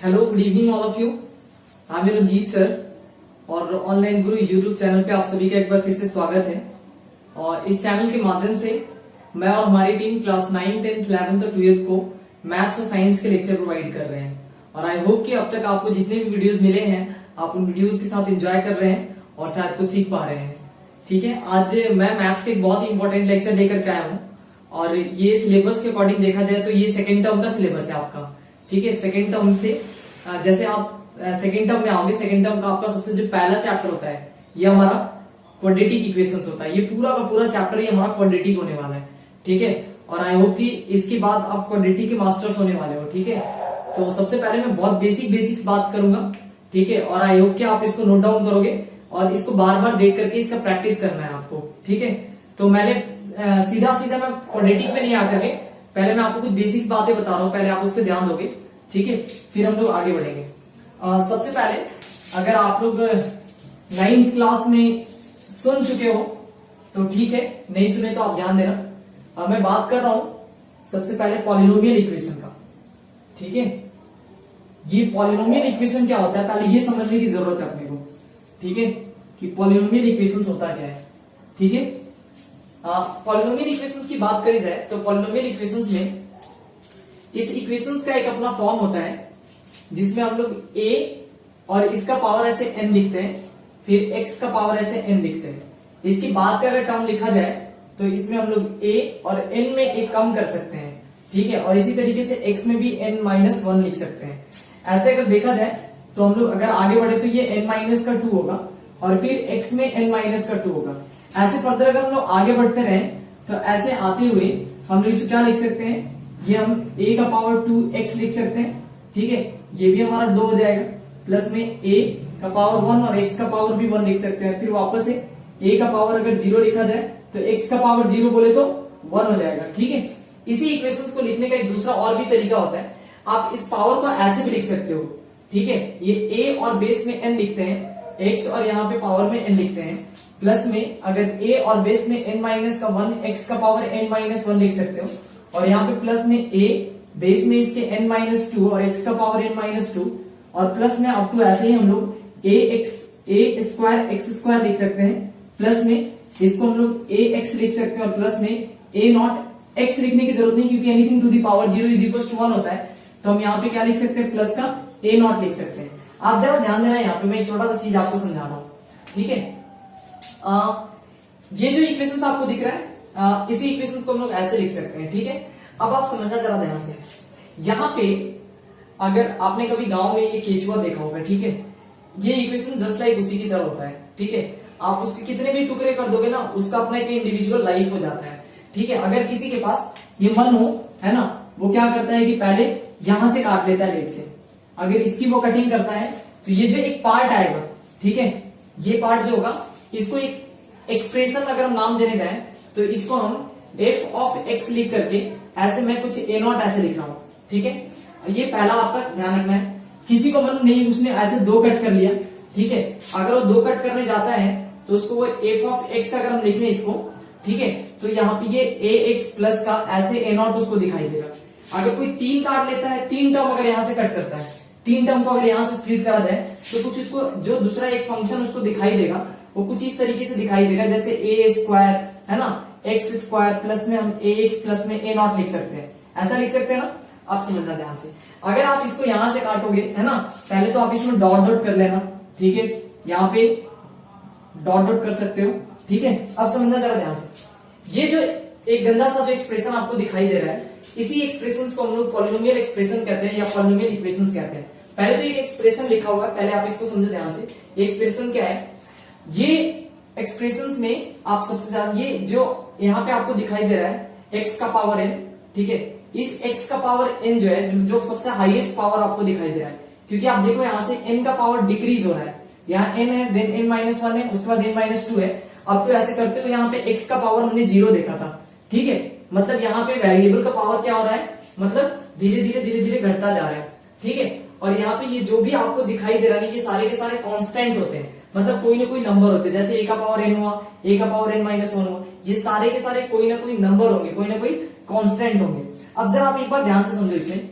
Hello, good evening all of you. I am Ranjeet sir और online Guru YouTube channel पे आप सभी का एक बार फिर से स्वागत है। और इस चैनल के माध्यम से मैं और हमारी टीम क्लास 9, 10, 11 और 12 को मैथ्स और साइंस के लेक्चर प्रोवाइड कर रहे हैं। और आई होप कि अब तक आपको जितने भी वीडियोस मिले हैं आप उन वीडियोस के साथ एंजॉय कर रहे हैं और शायद कुछ सीख पा रहे हैं। ठीक है, आज मैं मैथ्स के एक बहुत ही इंपॉर्टेंट लेक्चर लेकर के आया हूँ और ये सिलेबस के अकॉर्डिंग देखा जाए तो ये सेकेंड टर्म का सिलेबस है आपका। ठीक है, सेकेंड टर्म से जैसे आप सेकेंड टर्म में आओगे, सेकेंड टर्म का आपका सबसे जो पहला चैप्टर होता है ये हमारा क्वाड्रेटिक इक्वेशंस होता है। ये पूरा का पूरा चैप्टर ये हमारा क्वाड्रेटिक होने वाला है। ठीक है, और आई होप कि इसके बाद आप क्वाड्रेटिक के मास्टर्स होने वाले हो। ठीक है, तो सबसे पहले मैं बहुत बेसिक्स बात करूंगा। ठीक है, और आई होप कि आप इसको नोट डाउन करोगे और इसको बार बार देख करके इसका प्रैक्टिस करना है आपको। ठीक है, तो मैंने सीधा मैं क्वाड्रेटिक पे नहीं आकर के पहले मैं आपको कुछ बेसिक्स बातें बता रहा हूँ, पहले आप उस पर ध्यान दोगे। ठीक है, फिर हम लोग आगे बढ़ेंगे। सबसे पहले अगर आप लोग 9th क्लास में सुन चुके हो तो ठीक है, नहीं सुने तो आप ध्यान देना। मैं बात कर रहा हूं सबसे पहले पॉलिनोमियल इक्वेशन का। ठीक है, ये पॉलिनोमियल इक्वेशन क्या होता है पहले ये समझने की जरूरत है अपने को। ठीक है, कि पॉलिनोमियल इक्वेशन होता क्या है। ठीक है, पॉलिनोमियल इक्वेशंस की बात करी जाए तो पॉलिनोमियल इक्वेशंस में इस इक्वेशंस का एक अपना फॉर्म होता है जिसमें हम लोग a और इसका पावर ऐसे n लिखते हैं, फिर x का पावर ऐसे n लिखते हैं। इसके बाद का अगर टर्म लिखा जाए तो इसमें हम लोग a और n में एक कम कर सकते हैं। ठीक है, और इसी तरीके से x में भी n-1 लिख सकते हैं। ऐसे अगर देखा जाए तो हम लोग अगर आगे बढ़े तो ये n-2 होगा और फिर x में n-2 होगा। ऐसे फर्दर अगर हम लोग आगे बढ़ते रहे तो ऐसे आते हुए हम लोग इसको क्या लिख सकते हैं, ये हम a का पावर 2x लिख सकते हैं। ठीक है, ये भी हमारा 2 हो जाएगा, प्लस में a का पावर 1 और x का पावर भी 1 लिख सकते हैं। फिर वापस से a का पावर अगर 0 लिखा जाए तो x का पावर 0 बोले तो 1 हो जाएगा। ठीक है, इसी इक्वेशंस को लिखने का एक दूसरा और भी तरीका होता है, आप इस पावर को ऐसे भी लिख सकते हो। ठीक है, ये a और बेस में n लिखते हैं, x और यहाँ पे पावर में n लिखते हैं, प्लस में अगर a और बेस में n-1 x का पावर n-1 लिख सकते हो, और यहाँ पे प्लस में a बेस में इसके n-2 और x का पावर n-2 और प्लस में अप टू ऐसे ही हम लोग a स्क्वायर x स्क्वायर लिख सकते हैं, प्लस में इसको हम लोग ax लिख सकते हैं और प्लस में a0 x लिखने की जरूरत नहीं क्योंकि anything to the power 0 is equal to 1 होता है, तो हम यहाँ पे क्या लिख सकते हैं, प्लस का a0 लिख सकते हैं। आप जरा ध्यान देना, यहाँ पे मैं एक छोटा सा चीज आपको समझा रहा हूँ। ठीक है, ये जो इक्वेशंस आपको दिख रहा है इसी इक्वेशंस को हम लोग ऐसे लिख सकते हैं। ठीक है, अब आप समझना जरा ध्यान से। यहाँ पे अगर आपने कभी गांव में ये केचुआ देखा होगा, ठीक है, ये इक्वेशन जस्ट लाइक उसी की तरह होता है। ठीक है, आप उसके कितने भी टुकड़े कर दोगे ना, उसका अपना एक इंडिविजुअल लाइफ हो जाता है। ठीक है, अगर किसी के पास ये मन हो, है ना, वो क्या करता है कि पहले यहां से काट लेता है लेट से, अगर इसकी वो कटिंग करता है तो ये जो एक पार्ट आएगा, ठीक है, ये पार्ट जो होगा इसको एक एक्सप्रेशन अगर हम नाम देने जाए तो इसको हम f ऑफ x लिख करके ऐसे मैं कुछ a0 ऐसे लिख रहा हूं। ठीक है, ये पहला आपका ध्यान रखना है। किसी को मन नहीं, उसने ऐसे 2 कट कर लिया। ठीक है, अगर वो 2 कट करने जाता है तो उसको वो f ऑफ x अगर हम लिख लें इसको, ठीक है, तो यहाँ पे ये ax प्लस का ऐसे a0 उसको दिखाई देगा। अगर कोई 3 काट लेता है, 3 टर्म अगर यहाँ से कट करता है, 3 टर्म को अगर यहाँ से स्प्लिट करा जाए तो कुछ उसको जो दूसरा एक फंक्शन उसको दिखाई देगा वो कुछ इस तरीके से दिखाई देगा, जैसे a स्क्वायर, है ना, x स्क्वायर प्लस में हम ax प्लस में a0 लिख सकते हैं। ऐसा लिख सकते हैं ना, आप समझना ध्यान से। अगर आप इसको यहां से काटोगे, है ना, पहले तो आप इसमें डॉट डॉट कर लेना। ठीक है, यहाँ पे डॉट डॉट कर सकते हो। ठीक है, अब समझना जरा ध्यान से। ये जो एक गंदा सा जो एक्सप्रेशन आपको दिखाई दे रहा है, इसी एक्सप्रेशन को हम लोग पॉलिनोमियल एक्सप्रेशन कहते हैं या पॉलिनोमियल इक्वेशन कहते हैं। पहले तो एक एक्सप्रेशन लिखा हुआ है, पहले आप इसको समझो ध्यान से। ये एक्सप्रेशन क्या है, ये एक्सप्रेशंस में आप सबसे ज्यादा ये जो यहाँ पे आपको दिखाई दे रहा है x का पावर n, ठीक है, इस x का पावर n जो है, जो सबसे हाईएस्ट पावर आपको दिखाई दे रहा है, क्योंकि आप देखो यहाँ से n का पावर डिक्रीज हो रहा है। यहाँ n है, देन n-1 है, उसके बाद n-2 है। अब तो ऐसे करते हुए यहाँ पे x का पावर हमने 0 देखा था। ठीक है, मतलब यहाँ पे वेरिएबल का पावर क्या हो रहा है, मतलब धीरे धीरे घटता जा रहा है। ठीक है, और यहाँ पे ये जो भी आपको दिखाई दे रहा है ये सारे के सारे कांस्टेंट होते हैं, मतलब कोई ना कोई नंबर होते हैं, जैसे a का पावर n हुआ, a का पावर n-1 हुआ, ये सारे के सारे कोई ना कोई नंबर होंगे, कोई ना कोई कांस्टेंट होंगे। अब जरा आप एक बार ध्यान से समझो इसमें।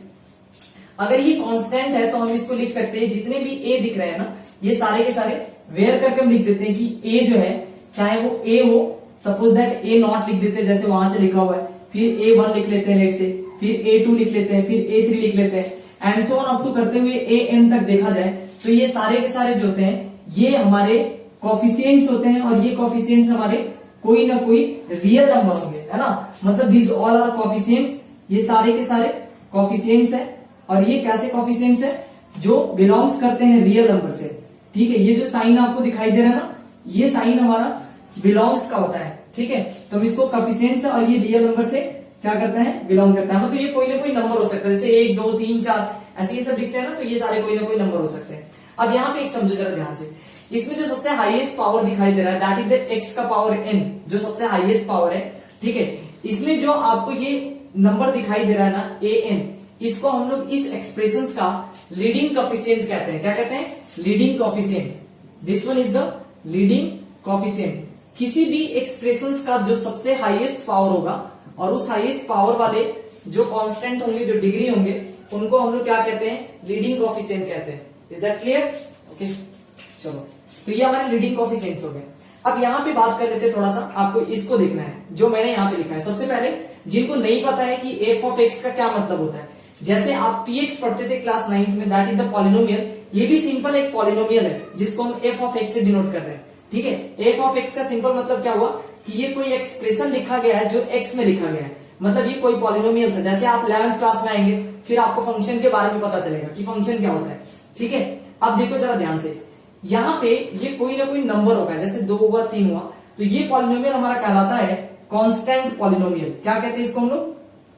अगर ये कांस्टेंट है तो हम इसको लिख सकते हैं, जितने भी ए दिख रहे हैं ना ये सारे के सारे वेयर करके हम लिख देते हैं कि ए जो है चाहे वो ए हो, सपोज दैट ए नॉट लिख देते हैं जैसे वहां से लिखा हुआ है, फिर A1 लिख लेते हैं लेट से, फिर A2 लिख लेते हैं, फिर A3 लिख लेते हैं and so on up to करते हुए AN तक देखा जाए तो ये सारे के सारे जो होते हैं ये हमारे कोफिशिएंट्स होते हैं, और ये कोफिशिएंट्स हमारे कोई ना कोई रियल नंबर होंगे, है ना। मतलब दीज ऑल आर कोफिशिएंट्स, ये सारे के सारे कोफिशिएंट्स है, और ये कैसे कोफिशिएंट्स है जो बिलोंग्स करते हैं रियल नंबर से, ठीक है। ये जो साइन आपको दिखाई दे रहा है ना, ये साइन हमारा बिलोंग्स का होता है, ठीक है। तो हम इसको कोफिशिएंट्स है और ये रियल नंबर से क्या करता है, बिलोंग करता है। मतलब ये कोई ना कोई नंबर हो सकता है, जैसे 1 2 3 4 ऐसे ये सब दिखते हैं ना, तो ये सारे कोई ना कोई नंबर हो सकते हैं। अब यहाँ पे एक समझो जरा ध्यान से, इसमें जो सबसे हाईएस्ट पावर दिखाई दे रहा है दैट इज द एक्स का पावर n, जो सबसे हाईएस्ट पावर है, ठीक है। इसमें जो आपको ये नंबर दिखाई दे रहा है ना an, इसको हम लोग इस एक्सप्रेशन का लीडिंग कोफिशिएंट कहते हैं। क्या कहते हैं, leading coefficient. This one is the leading coefficient. किसी भी एक्सप्रेशन का जो सबसे हाईएस्ट पावर होगा और उस हाईएस्ट पावर वाले जो कांस्टेंट होंगे, जो डिग्री होंगे, उनको हम लोग क्या कहते हैं, लीडिंग कोफिशिएंट कहते हैं। Is that clear? ओके चलो, तो ये हमारे लीडिंग कोफिशिएंट्स हो गए। अब यहाँ पे बात कर लेते हैं, थोड़ा सा आपको इसको देखना है जो मैंने यहाँ पे लिखा है। सबसे पहले जिनको नहीं पता है कि एफ ऑफ एक्स का क्या मतलब होता है, जैसे आप टीएक्स पढ़ते थे क्लास 9th में, दैट इज द पॉलिनोमियल। ये भी सिंपल एक पॉलिनोमियल है जिसको हम एफ ऑफ एक्स से डिनोट कर रहे हैं, ठीक है। एफ ऑफ एक्स का सिंपल मतलब क्या हुआ कि ये कोई एक्सप्रेशन लिखा गया है जो एक्स में लिखा गया है, मतलब ये कोई पॉलिनोमियल है। जैसे आप 11th क्लास में आएंगे फिर आपको फंक्शन के बारे में पता चलेगा कि फंक्शन क्या होता है, ठीक है। अब देखो जरा ध्यान से, यहाँ पे ये कोई ना कोई नंबर होगा, जैसे 2 हुआ 3 हुआ, तो ये पॉलिनोमियल हमारा कहलाता है कांस्टेंट पॉलिनोमियल। क्या कहते हैं इसको हम लोग,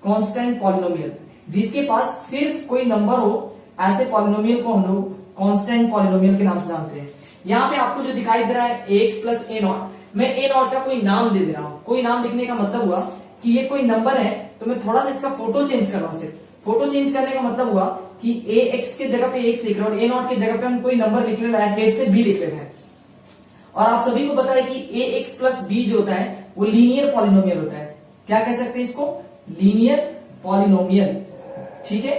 कांस्टेंट पॉलिनोमियल। जिसके पास सिर्फ कोई नंबर हो, ऐसे पॉलिनोमियल को हम लोग कांस्टेंट पॉलिनोमियल के नाम से जानते हैं। यहाँ पे आपको जो दिखाई दे रहा है ax प्लस a नॉट, मैं a नॉट का कोई नाम दे दे रहा हूं। कोई नाम लिखने का मतलब हुआ कि ये कोई नंबर है, तो मैं थोड़ा सा इसका फोटो चेंज कर रहा हूं। सिर्फ फोटो चेंज करने का मतलब हुआ कि ax के जगह पे x लिख रहा हूं और a नॉट के जगह पे हम कोई नंबर लिख ले रहे हैं, डेट से b लिख ले रहे हैं। और आप सभी को पता है कि ax प्लस b जो होता है वो लीनियर पॉलिनोमियल होता है। क्या कह सकते हैं इसको, लीनियर पॉलिनोमियल, ठीक है,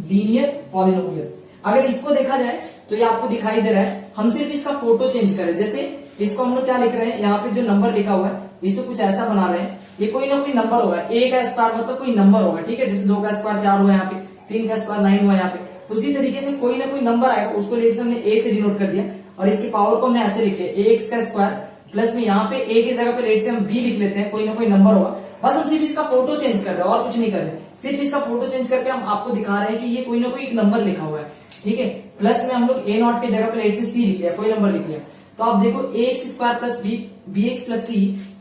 लीनियर पॉलिनोमियल। अगर इसको देखा जाए तो ये आपको दिखाई दे रहा है, हम सिर्फ इसका फोटो चेंज करें। जैसे इसको हम लोग क्या लिख रहे हैं, यहाँ पे जो नंबर लिखा हुआ है इसको कुछ ऐसा बना रहे हैं, ये कोई ना कोई नंबर होगा, a का स्क्वायर मतलब कोई नंबर होगा, ठीक है। जैसे 2 का स्क्वायर 4 हुआ यहाँ पे, 3 का स्क्वायर 9 हुआ यहाँ पे, तो उसी तरीके से कोई ना कोई नंबर आएगा, उसको लेट से हमने a से डिनोट कर दिया और इसकी पावर को हमने ऐसे लिख लिया ax का स्क्वायर प्लस में यहाँ पे a की जगह पे लेट से हम b लिख लेते हैं, कोई ना कोई नंबर होगा। बस हम सिर्फ इसका फोटो चेंज कर रहे हैं और कुछ नहीं कर रहे, सिर्फ इसका फोटो चेंज करके हम आपको दिखा रहे हैं कि ये कोई ना कोई एक नंबर लिखा हुआ है, ठीक है। प्लस में हम लोग a नॉट के जगह पे लेट से c लिख लिया, कोई नंबर लिख लिया। तो आप देखो ax square plus bx plus c,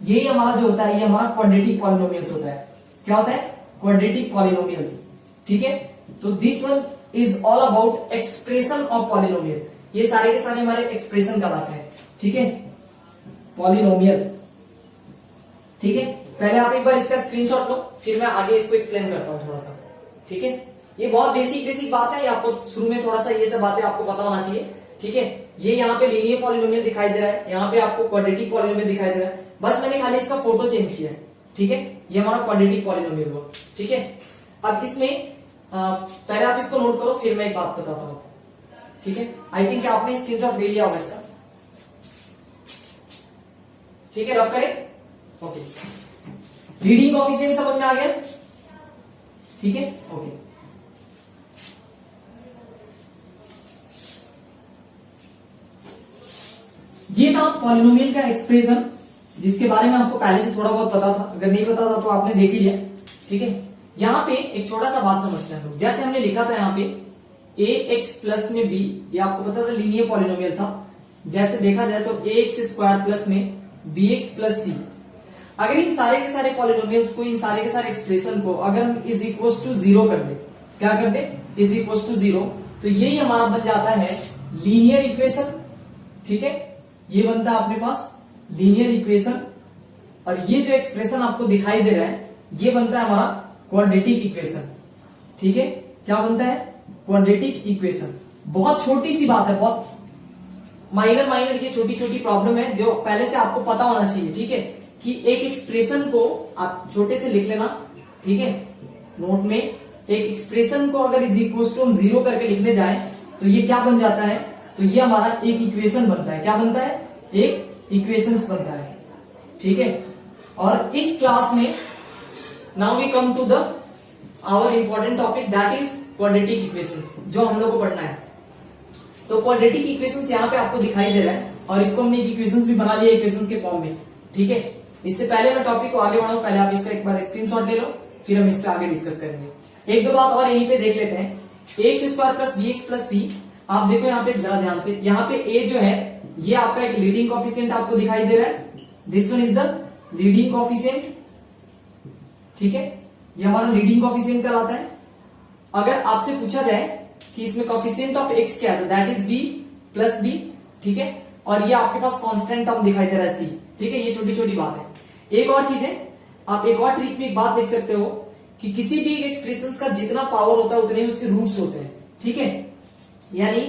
यही हमारा जो होता है ये हमारा क्वाड्रेटिक पॉलिनोमियल्स होता है। क्या होता है, क्वाड्रेटिक पॉलिनोमियल्स, ठीक है। तो this one is all about expression of polynomial. ये सारे के सारे हमारे एक्सप्रेशन कहलाते हैं, ठीक है, पॉलिनोमियल, ठीक है। पहले आप एक बार इसका स्क्रीनशॉट लो, फिर मैं आगे इसको एक्सप्लेन करता हूँ थोड़ा सा, ठीक है। ये बहुत बेसिक बात है, आपको शुरू में थोड़ा सा ये सब बातें आपको पता होना चाहिए, ठीक है। ये यहाँ पे लीनियर पॉलिनोमियल दिखाई दे रहा है, यहाँ पे आपको क्वाड्रेटिक पॉलिनोमियल दिखाई दे रहा है, बस मैंने खाली इसका फोटो चेंज किया है, ठीक है। ये हमारा क्वाड्रेटिक पॉलिनोमियल हुआ, ठीक है। अब इसमें पहले आप इसको नोट करो, फिर मैं एक बात बताता हूँ, ठीक है। आई थिंक आपने स्क्रीनशॉट ले लिया होगा इसका, ठीक है। रब करें, ओके। लीडिंग कोएफिशिएंट समझ में आ गया, ठीक है, ओके। ये था पॉलिनोमियल का एक्सप्रेशन, जिसके बारे में आपको पहले से थोड़ा बहुत पता था, अगर नहीं पता था तो आपने देख ही लिया, ठीक है। यहाँ पे एक छोटा सा बात समझते हैं लोग, जैसे हमने लिखा था यहाँ पे ax प्लस में b, ये आपको पता था लीनियर पॉलिनोमियल था। जैसे देखा जाए तो ax स्क्वायर प्लस में bx प्लस c, अगर इन सारे के सारे पॉलिनोमियल्स को, इन सारे के सारे एक्सप्रेशन को अगर हम इज इक्वल टू 0 कर दे, क्या कर दे, इज इक्वल टू 0, तो यही हमारा बन जाता है लीनियर इक्वेशन, ठीक है। ये बनता है अपने पास लीनियर इक्वेशन, और ये जो एक्सप्रेशन आपको दिखाई दे रहा है ये बनता है हमारा क्वाड्रेटिक इक्वेशन, ठीक है। क्या बनता है, क्वाड्रेटिक इक्वेशन। बहुत छोटी सी बात है, बहुत माइनर ये छोटी छोटी प्रॉब्लम है जो पहले से आपको पता होना चाहिए, ठीक है। कि एक एक्सप्रेशन को आप छोटे से लिख लेना, ठीक है, नोट में एक एक्सप्रेशन को अगर इज इक्वल टू हम जीरो करके लिखने जाए तो ये क्या बन जाता है, तो ये हमारा एक इक्वेशन बनता है। क्या बनता है? एक इक्वेशन बनता है। ठीक है, और इस क्लास में now we come to the our important topic that is quadratic equations, जो हम लोग को पढ़ना है। तो क्वाड्रेटिक इक्वेशंस यहाँ पे आपको दिखाई दे रहा है और इसको हमने एक इक्वेशंस भी बना लिया इक्वेशंस के फॉर्म में। ठीक है, इससे पहले मैं टॉपिक को आगे बढ़ाऊं, पहले आप इसका एक बार स्क्रीनशॉट ले लो, फिर हम इस पे आगे डिस्कस करेंगे। एक दो बात और यहीं पे देख लेते हैं। X square plus B x plus C, आप देखो यहाँ पे जरा ध्यान से, यहाँ पे ए जो है ये आपका एक लीडिंग कोएफिशिएंट आपको दिखाई दे रहा है, this one is the leading coefficient. ठीक है, ये हमारा लीडिंग कोएफिशिएंट कहलाता है। अगर आपसे पूछा जाए कि इसमें कोएफिशिएंट ऑफ एक्स क्या है, तो that is B plus B. ठीक है, और ये आपके पास कांस्टेंट टर्म दिखाई दे रहा है सी। ठीक है, ये छोटी छोटी बात है। एक और चीज है, आप एक और ट्रिक में एक बात देख सकते हो कि किसी भी एक एक्सप्रेशन का जितना पावर होता है उतने ही उसके रूट्स होते हैं। ठीक है, यानी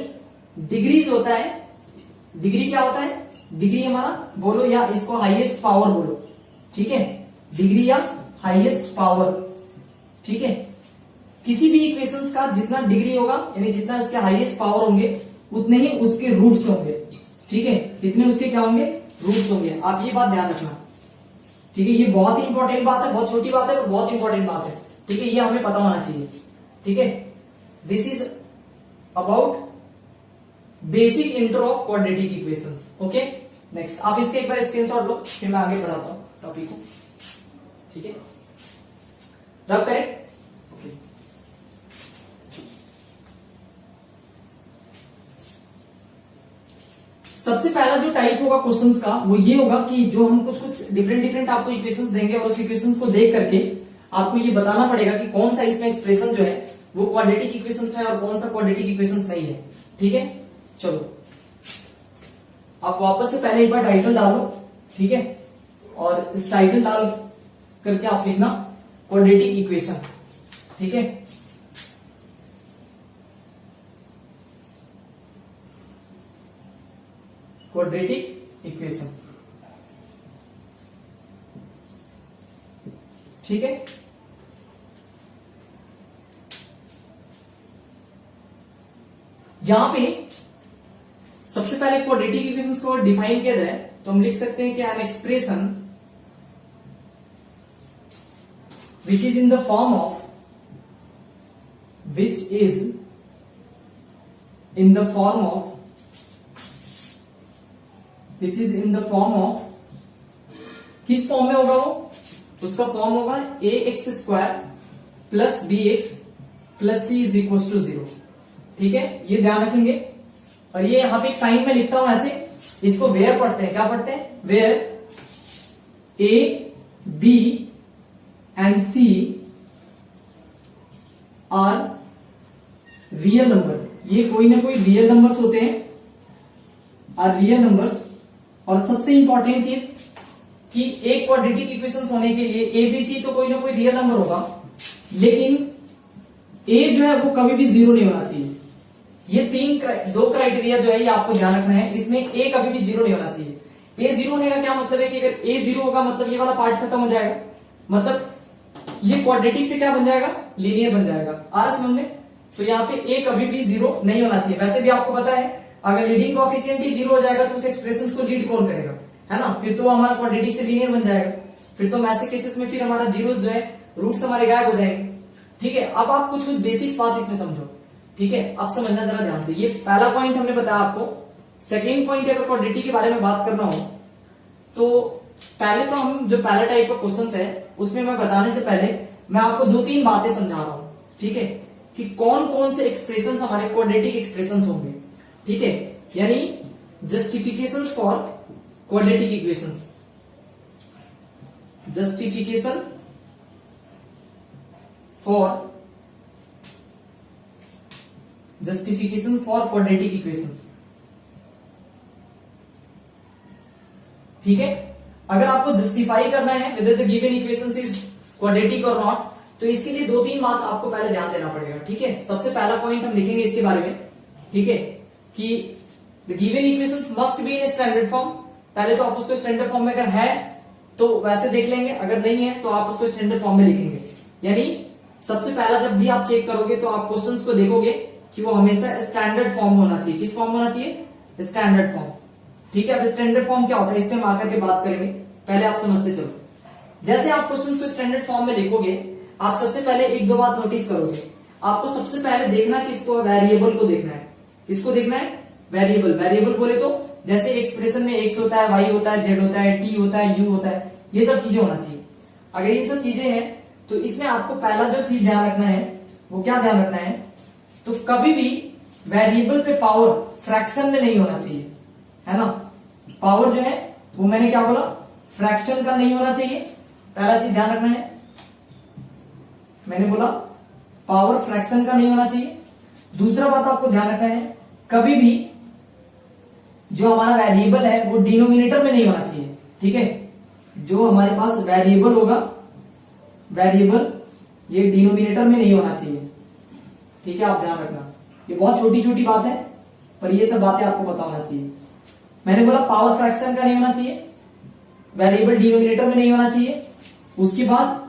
डिग्रीज होता है, डिग्री क्या होता है, डिग्री हमारा बोलो या इसको हाईएस्ट पावर बोलो। ठीक है, डिग्री या हाईएस्ट पावर। ठीक है, किसी भी इक्वेशंस का जितना डिग्री होगा यानी जितना उसके हाईएस्ट पावर होंगे उतने ही उसके रूट्स होंगे। ठीक है, इतने उसके क्या होंगे, रूट्स होंगे। आप ये बात ध्यान रखना। ठीक है, ये बहुत ही इंपॉर्टेंट बात है, बहुत छोटी बात है पर बहुत इंपॉर्टेंट बात है। ठीक है, ये हमें पता होना चाहिए। ठीक है, this is about basic intro of quadratic equations. Okay, next आप इसके एक बार स्क्रीनशॉट लो, फिर मैं आगे बढ़ाता हूं टॉपिक को। ठीक है, रब करें। ओके, सबसे पहला जो टाइप होगा क्वेश्चंस का वो ये होगा कि जो हम कुछ डिफरेंट आपको इक्वेशंस देंगे और उस इक्वेशंस को देख करके आपको ये बताना पड़ेगा कि कौन सा इसमें एक्सप्रेशन जो है वो क्वाड्रेटिक इक्वेशंस है और कौन सा क्वाड्रेटिक इक्वेशंस नहीं है। ठीक है, चलो आप वापस से पहले एक बार टाइटल डालो। ठीक है, और इस टाइटल डाल करके आप लिखना क्वाड्रेटिक इक्वेशन। ठीक है, क्वाड्रेटिक इक्वेशन। ठीक है, यहां पे सबसे पहले क्वाड्रेटिक इक्वेशंस को डिफाइन किया जाए तो हम लिख सकते हैं कि an expression which is in the form of किस फॉर्म में होगा वो, उसका फॉर्म होगा a x square plus B x plus c is equal to 0। ठीक है, ये ध्यान रखेंगे। और ये यहां पे एक साइन में लिखता हूं ऐसे, इसको वेयर पढ़ते हैं। क्या पढ़ते हैं? Where A B and C are real number. ये कोई ना कोई रियल नंबर्स होते हैं, आर रियल नंबर्स। और सबसे इंपॉर्टेंट चीज कि एक क्वाड्रेटिक इक्वेशंस होने के लिए ए बी सी तो कोई ना कोई रियल नंबर होगा, लेकिन ए जो है वो कभी भी 0 नहीं होना चाहिए। ये दो क्राइटेरिया जो है ये आपको ध्यान रखना है। इसमें ए कभी भी 0 नहीं होना चाहिए। ए 0 होने का क्या मतलब है कि अगर ए 0 होगा मतलब ये वाला पार्ट खत्म हो जाएगा, मतलब ये क्वाड्रेटिक से क्या बन जाएगा, लीनियर बन जाएगा। आ रहा समझ में? तो यहाँ पे ए कभी भी 0 नहीं होना चाहिए। वैसे भी आपको पता है अगर लीडिंग कोएफिशिएंट ही 0 हो जाएगा तो उस एक्सप्रेशन को लीड कौन करेगा, है ना? फिर तो हमारा क्वाड्रेटिक से लीनियर बन जाएगा। फिर तो ऐसे केसेस में फिर हमारा जीरोस जो है रूट्स हमारे गायब हो जाएंगे। ठीक है, अब आप कुछ बेसिक्स बात इसमें समझो। ठीक है, अब समझना जरा ध्यान से। ये पहला पॉइंट हमने बताया आपको। सेकेंड पॉइंट अगर क्वाड्रेटिक के बारे में बात करना हो तो पहले तो हम जो पहला टाइप का क्वेश्चन है उसमें मैं बताने से पहले मैं आपको 2-3 बातें समझा रहा हूं। ठीक है, कि कौन कौन से एक्सप्रेशन हमारे क्वाड्रेटिक एक्सप्रेशन होंगे। ठीक है, यानी justification for quadratic equations. Justification for quadratic equations. ठीक है, अगर आपको जस्टिफाई करना है whether the given equation is quadratic or not, तो इसके लिए 2-3 बात आपको पहले ध्यान देना पड़ेगा। ठीक है, सबसे पहला पॉइंट हम लिखेंगे इसके बारे में। ठीक है, कि the given equations must be in standard form। पहले तो आप उसको स्टैंडर्ड फॉर्म में अगर है तो वैसे देख लेंगे, अगर नहीं है तो आप उसको स्टैंडर्ड फॉर्म में लिखेंगे। यानी सबसे पहला जब भी आप चेक करोगे तो आप क्वेश्चंस को देखोगे कि वो हमेशा स्टैंडर्ड फॉर्म होना चाहिए। किस फॉर्म होना चाहिए? Standard form. ठीक है, अब स्टैंडर्ड फॉर्म क्या होता है इस पे हम आकर के बात करेंगे, पहले आप समझते चलो। जैसे आप क्वेश्चंस को स्टैंडर्ड फॉर्म में लिखोगे, आप सबसे पहले एक दो बात नोटिस करोगे। आपको सबसे पहले देखना कि इसको वेरिएबल को देखना है। किसको देखना है? वेरिएबल। वेरिएबल बोले तो जैसे एक्सप्रेशन में एक्स होता है, वाई होता है, जेड होता है, टी होता है, यू होता है, ये सब चीजें होना चाहिए। अगर इन सब चीजें हैं तो इसमें आपको पहला जो चीज ध्यान रखना है वो क्या ध्यान रखना है, तो कभी भी वेरिएबल पे पावर फ्रैक्शन में नहीं होना चाहिए, है ना। पावर जो है वो मैंने क्या बोला, फ्रैक्शन का नहीं होना चाहिए, पहला चीज ध्यान रखना है। मैंने बोला पावर फ्रैक्शन का नहीं होना चाहिए। दूसरा बात आपको ध्यान रखना है, कभी भी जो हमारा वेरिएबल है वो डिनोमिनेटर में नहीं होना चाहिए। ठीक है, जो हमारे पास वेरिएबल होगा, वेरिएबल ये डिनोमिनेटर में नहीं होना चाहिए। ठीक है, आप ध्यान रखना, ये बहुत छोटी छोटी बात है पर ये सब बातें आपको पता होना चाहिए। मैंने बोला पावर फ्रैक्शन का नहीं होना चाहिए, वेरिएबल डिनोमिनेटर में नहीं होना चाहिए। उसके बाद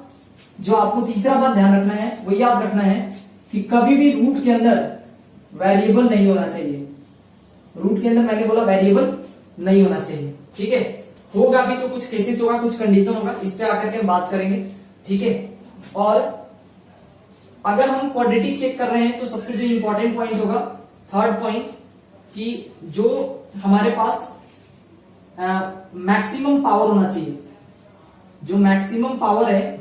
जो आपको तीसरा बात ध्यान रखना है वो याद रखना है कि कभी भी रूट के अंदर वेरिएबल नहीं होना चाहिए। रूट के अंदर मैंने बोला वेरिएबल नहीं होना चाहिए। ठीक है, होगा भी तो कुछ केसेस होगा, कुछ कंडीशन होगा, इस पे आकर के हम बात करेंगे। ठीक है, और अगर हम क्वाड्रेटिक चेक कर रहे हैं तो सबसे जो इंपॉर्टेंट पॉइंट होगा, थर्ड पॉइंट, कि जो हमारे पास मैक्सिमम पावर होना चाहिए। जो मैक्सिमम पावर है,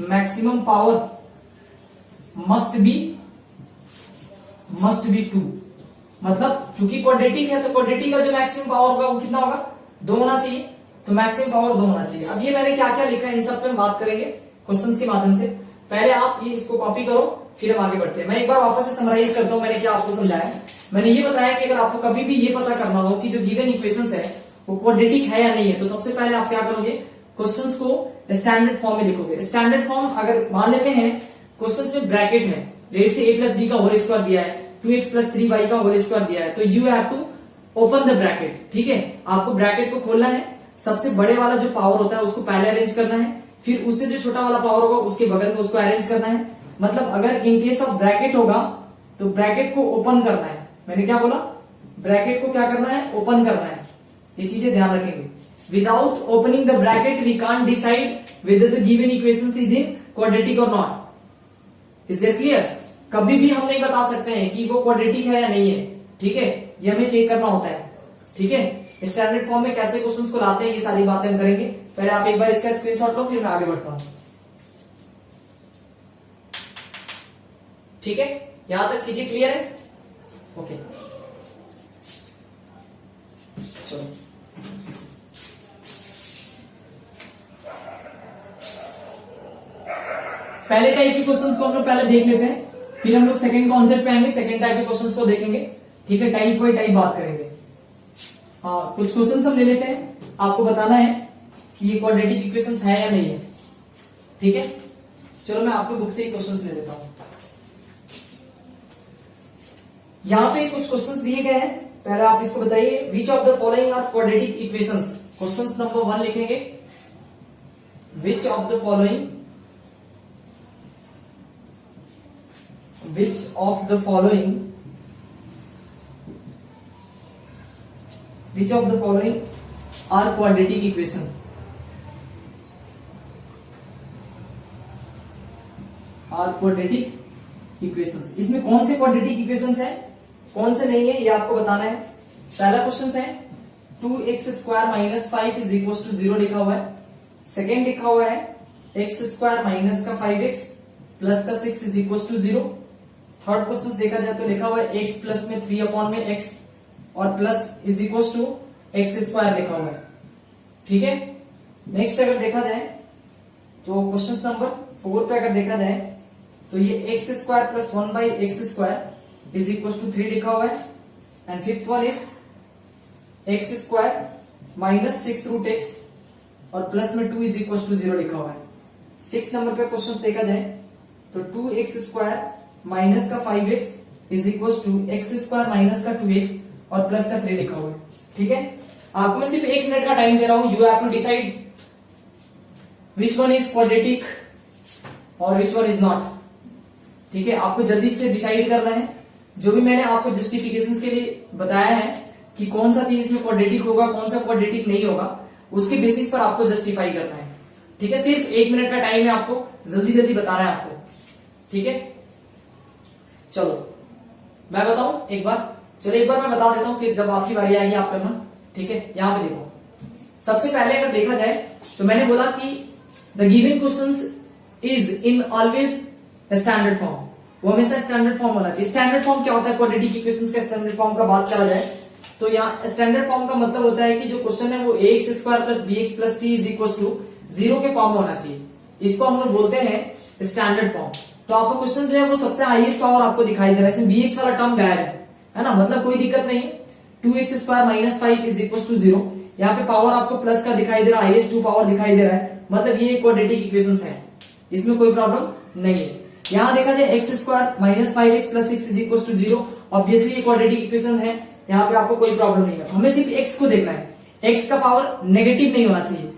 मैक्सिमम पावर मस्ट बी 2। मतलब क्योंकि क्वाड्रेटिक है तो क्वाड्रेटिक का जो मैक्सिमम पावर होगा वो कितना होगा? 2 होना चाहिए। तो मैक्सिमम पावर 2 होना चाहिए। अब ये मैंने क्या क्या लिखा है इन सब पे हम बात करेंगे क्वेश्चंस के माध्यम से। पहले आप ये इसको कॉपी करो, फिर हम आगे बढ़ते हैं। मैं एक बार वापस से समराइज करता हूं मैंने क्या आपको समझाया। मैंने ये बताया कि अगर आपको कभी भी ये पता करना हो कि जो गिवन इक्वेशंस है वो क्वाड्रेटिक है या नहीं है, तो सबसे पहले आप क्या करोगे, क्वेश्चंस को स्टैंडर्ड फॉर्म में लिखोगे। स्टैंडर्ड फॉर्म अगर मान लेते हैं क्वेश्चंस में ब्रैकेट है, लेट से a प्लस बी का होल स्क्वायर दिया है, 2x प्लस 3y का होल स्क्वायर दिया है, तो you have to open the bracket. ठीक है, आपको ब्रैकेट को खोलना है, सबसे बड़े वाला जो पावर होता है उसको पहले अरेंज करना है, फिर उससे जो छोटा वाला पावर होगा उसके बगल में उसको अरेंज करना है। मतलब अगर इन केस ऑफ ब्रैकेट होगा तो ब्रैकेट को ओपन करना है। मैंने क्या बोला? ब्रैकेट को क्या करना है? ओपन करना है। ये चीजें ध्यान रखेंगे। Without opening the bracket we can't decide whether the given equation is in quadratic or not. Is that clear? कभी भी हम नहीं बता सकते हैं कि वो क्वाड्रेटिक है या नहीं है। ठीक है, ये हमें चेक करना होता है। ठीक है, स्टैंडर्ड फॉर्म में कैसे क्वेश्चंस को लाते हैं ये सारी बातें हम करेंगे। पहले आप एक बार इसका स्क्रीनशॉट लो, फिर मैं आगे बढ़ता हूं। ठीक है, यहां तक चीजें क्लियर है? ओके, चलो पहले टाइप के क्वेश्चंस को हम लोग पहले देख लेते हैं, फिर हम लोग सेकंड कॉन्सेप्ट पे आएंगे, सेकंड टाइप के क्वेश्चंस को देखेंगे। ठीक है, टाइप बाई टाइप बात करेंगे। कुछ क्वेश्चंस हम ले लेते हैं, आपको बताना है कि ये क्वाड्रेटिक इक्वेशंस है या नहीं है। ठीक है, चलो मैं आपको बुक से ही क्वेश्चंस ले लेता हूं। यहां पे कुछ क्वेश्चंस दिए गए हैं, पहले आप इसको बताइए, which of the following are quadratic equations. Questions number 1 लिखेंगे, which of the following which of the following are quadratic equation? are quadratic equations। इसमें कौन से quadratic equations है, कौन से नहीं है, ये आपको बताना है। पहला क्वेश्चन है 2x square minus 5 is equal to 0 लिखा हुआ है। सेकेंड लिखा हुआ है x स्क्वायर माइनस का 5x प्लस का 6 is equal to 0। Third question देखा जाए तो लिखा हुआ है x प्लस में 3 अपॉन में x और plus is equal to x square लिखा हुआ है। ठीक है, नेक्स्ट अगर देखा जाए तो क्वेश्चन नंबर 4 पे अगर देखा जाए तो ये x square plus 1 by x square is equal to 3 लिखा हुआ है। And fifth one is x square minus 6 root x और प्लस में 2 इज इक्वल टू 0 लिखा हुआ है। 6 नंबर पे क्वेश्चन देखा जाए तो 2x स्क्वायर माइनस का 5x is equal to x square minus का 2x और प्लस का 3 लिखा हुआ है। ठीक है, आपको मैं सिर्फ 1 मिनट का टाइम दे रहा हूं, you have to decide which one is quadratic और विच वन इज नॉट। ठीक है, आपको जल्दी से डिसाइड करना है। जो भी मैंने आपको जस्टिफिकेशन के लिए बताया है कि कौन सा चीज इसमें क्वाड्रेटिक होगा, कौन सा क्वाड्रेटिक नहीं होगा, उसके बेसिस पर आपको जस्टिफाई करना है। ठीक है, सिर्फ 1 मिनट का टाइम है, आपको जल्दी जल्दी बताना है आपको। ठीक है, चलो मैं बताऊं एक बार। चलो एक बार मैं बता देता हूं, फिर जब आपकी बारी आएगी आप करना। ठीक है, यहां पे देखो, सबसे पहले अगर देखा जाए तो मैंने बोला कि the given questions is in always standard form. वो हमेशा स्टैंडर्ड फॉर्म होना चाहिए। स्टैंडर्ड फॉर्म क्या होता है? क्वाड्रेटिक इक्वेशंस का स्टैंडर्ड फॉर्म का बात करा जाए तो यहाँ स्टैंडर्ड फॉर्म का मतलब होता है कि जो क्वेश्चन है वो ax square plus bx plus c is equal to 0 के फॉर्म में होना चाहिए। इसको हम लोग बोलते हैं स्टैंडर्ड फॉर्म। तो आपका क्वेश्चन जो है वो सबसे हाईएस्ट पावर आपको दिखाई दे रहा है, इसमें bx वाला टर्म गायब है ना, मतलब कोई दिक्कत नहीं है। 2x square minus 5 is equal to 0। यहाँ पे पावर आपको प्लस का दिखाई दे रहा है, हाईएस्ट 2 पावर दिखाई दे रहा है, मतलब ये क्वाड्रेटिक इक्वेशंस है, इसमें कोई प्रॉब्लम नहीं है। यहाँ देखा जाए x square minus 5x plus 6 is equal to 0, obviously ये क्वाड्रेटिक इक्वेशन है, यहाँ पे आपको कोई प्रॉब्लम नहीं है। हमें सिर्फ x को देखना है, x का पावर नेगेटिव नहीं होना चाहिए।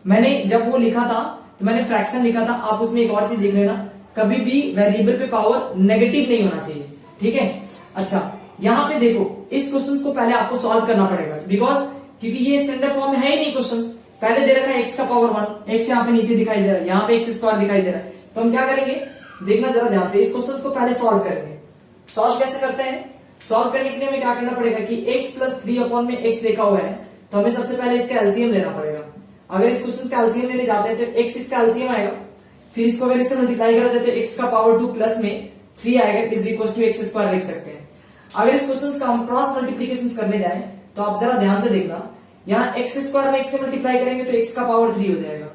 मैंने जब वो लिखा था तो मैंने फ्रैक्शन लिखा था, आप उसमें एक और चीज देख लेना, कभी भी वेरिएबल पे पावर नेगेटिव नहीं होना चाहिए। ठीक है, अच्छा यहाँ पे देखो, इस क्वेश्चन को पहले आपको सॉल्व करना पड़ेगा, बिकॉज क्योंकि ये स्टैंडर्ड फॉर्म में है ही नहीं क्वेश्चन। पहले दे रखा है x का पावर 1, x यहाँ पे नीचे दिखाई दे रहा है, यहाँ पे x स्क्वायर दिखाई दे रहा है। तो हम क्या करेंगे, देखना जरा ध्यान से, इस क्वेश्चन को पहले सॉल्व करेंगे। सॉल्व कैसे करते हैं? सॉल्व करने के लिए हमें क्या करना पड़ेगा कि x प्लस 3 अपॉन में x लिखा हुआ है, तो हमें सबसे पहले इसका एलसीएम लेना पड़ेगा। अगर इस क्वेश्चन का एलसीएम लेने जाते हैं तो x इसका एलसीएम आएगा, फिर इसको अगर इससे मल्टीप्लाई करा जाए तो x का पावर 2 प्लस में 3 आएगा, is equal to x square लिख सकते हैं। अगर इस क्वेश्चन का हम क्रॉस मल्टीप्लीकेशन करने जाए तो आप जरा ध्यान से देखना, यहाँ x स्क्वायर में x से मल्टीप्लाई करेंगे तो x का पावर 3 हो जाएगा।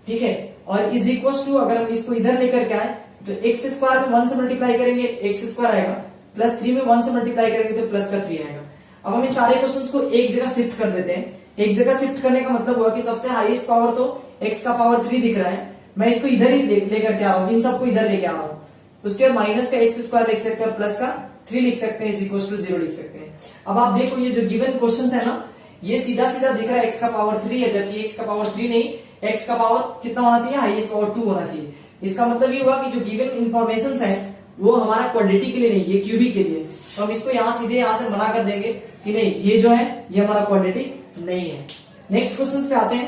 ठीक है, और इज इक्वल टू अगर हम इसको इधर लेकर के आए तो x स्क्वायर में 1 से मल्टीप्लाई करेंगे x स्क्वायर आएगा, प्लस 3 में 1 से मल्टीप्लाई करेंगे तो प्लस का 3 आएगा। अब हम इन सारे क्वेश्चंस को एक जगह शिफ्ट कर देते हैं। एक जगह शिफ्ट करने का मतलब हुआ कि सबसे हाईएस्ट पावर तो x का पावर 3 दिख रहा है, मैं इसको इधर ही लेकर के आ रहा हूँ, इन सबको इधर लेके आ रहा हूँ। उसके बाद माइनस का x स्क्वायर लिख सकते हैं और प्लस का 3 लिख सकते हैं, इज इक्वल टू 0 लिख सकते हैं। अब आप देखो, ये जो गिवन क्वेश्चन है ना, ये सीधा सीधा दिख रहा है x का पावर 3 है, जबकि x का पावर 3 नहीं, x का पावर कितना होना चाहिए, हाईएस्ट पावर 2 होना चाहिए। इसका मतलब ये हुआ कि जो गिवन इंफॉर्मेशन है वो हमारा क्वाड्रेटिक के लिए नहीं, ये क्यूबिक के लिए। तो हम इसको यहाँ सीधे यहाँ से मना कर देंगे कि नहीं, ये जो है ये हमारा क्वाड्रेटिक नहीं है। नेक्स्ट क्वेश्चन पे आते हैं।